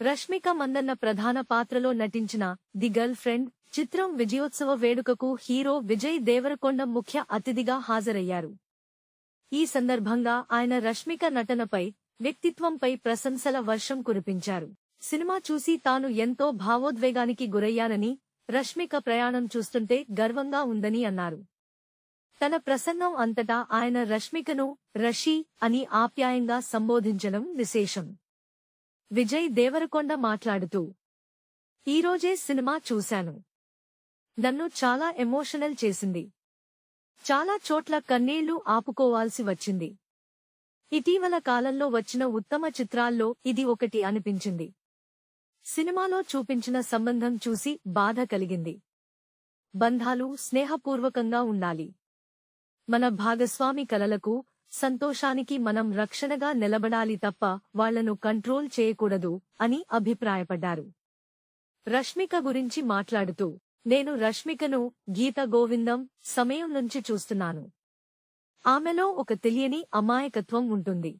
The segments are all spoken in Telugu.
రష్మిక మందన్న ప్రధాన పాత్రలో నటించిన ది గర్ల్ ఫ్రెండ్ చిత్రం విజయోత్సవ వేడుకకు హీరో విజయ్ దేవరకొండ ముఖ్య అతిథిగా హాజరయ్యారు. ఈ సందర్భంగా ఆయన రష్మిక నటనపై, వ్యక్తిత్వంపై ప్రశంసల వర్షం కురిపించారు. సినిమా చూసి తాను ఎంతో భావోద్వేగానికి గురయ్యానని, రష్మిక ప్రయాణం చూస్తుంటే గర్వంగా ఉందని అన్నారు. తన ప్రసంగం అంతటా ఆయన రష్మికను రషీ అని ఆప్యాయంగా సంబోధించడం విశేషం. విజయ్ దేవరకొండ మాట్లాడుతూ, ఈరోజే సినిమా చూశాను. నన్ను చాలా ఎమోషనల్ చేసింది. చాలా చోట్ల కన్నీళ్లు ఆపుకోవాల్సి వచ్చింది. ఇటీవల కాలంలో వచ్చిన ఉత్తమ చిత్రాల్లో ఇది ఒకటి అనిపించింది. సినిమాలో చూపించిన సంబంధం చూసి బాధ కలిగింది. బంధాలు స్నేహపూర్వకంగా ఉండాలి. మన భాగస్వామి కలలకు, సంతోషానికి మనం రక్షణగా నిలబడాలి తప్ప వాళ్లను కంట్రోల్ చేయకూడదు అని అభిప్రాయపడ్డారు. రష్మిక గురించి మాట్లాడుతూ, నేను రష్మికను గీత గోవిందం సమయం నుంచి చూస్తున్నాను. ఆమెలో ఒక తెలియని అమాయకత్వం ఉంటుంది.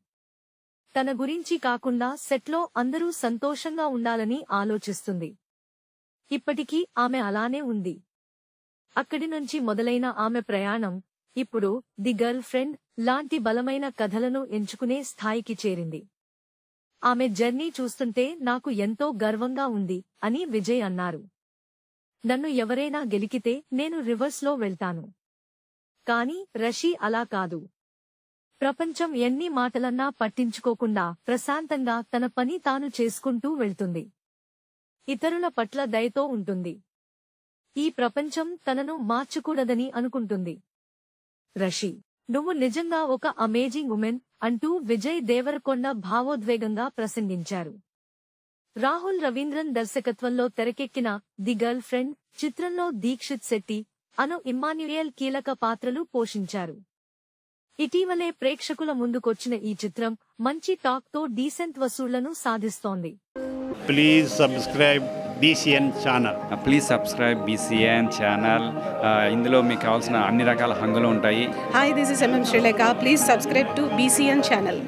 తన గురించి కాకుండా సెట్లో అందరూ సంతోషంగా ఉండాలని ఆలోచిస్తుంది. ఇప్పటికీ ఆమె అలానే ఉంది. అక్కడి నుంచి మొదలైన ఆమె ప్రయాణం ఇప్పుడు ది గర్ల్ ఫ్రెండ్ లాంటి బలమైన కథలను ఎంచుకునే స్థాయికి చేరింది. ఆమె జర్నీ చూస్తుంటే నాకు ఎంతో గర్వంగా ఉంది అని విజయ్ అన్నారు. నన్ను ఎవరైనా గెలికితే నేను రివర్స్లో వెళ్తాను. కానీ రషీ అలా కాదు. ప్రపంచం ఎన్ని మాటలన్నా పట్టించుకోకుండా ప్రశాంతంగా తన పని తాను చేసుకుంటూ వెళ్తుంది. ఇతరుల పట్ల దయతో ఉంటుంది. ఈ ప్రపంచం తనను మార్చకూడదని అనుకుంటుంది. రషీ, నువ్వు నిజంగా ఒక అమేజింగ్ ఉమెన్ అంటూ విజయ్ దేవరకొండ భావోద్వేగంగా ప్రసంగించారు. రాహుల్ రవీంద్రన్ దర్శకత్వంలో తెరకెక్కిన ది గర్ల్ ఫ్రెండ్ చిత్రంలో దీక్షిత్ శెట్టి, అను ఇమ్మాన్యుయేల్ కీలక పాత్రలు పోషించారు. ఇటీవలే ప్రేక్షకుల ముందుకొచ్చిన ఈ చిత్రం మంచి టాక్ తో డీసెంట్ వసూళ్లను సాధిస్తోంది. Please subscribe BCN channel. Please subscribe BCN channel. ఇందులో మీకు కావాల్సిన అన్ని రకాల హంగులు ఉంటాయి. Hi, this is MM Srilekha. Please subscribe to BCN channel.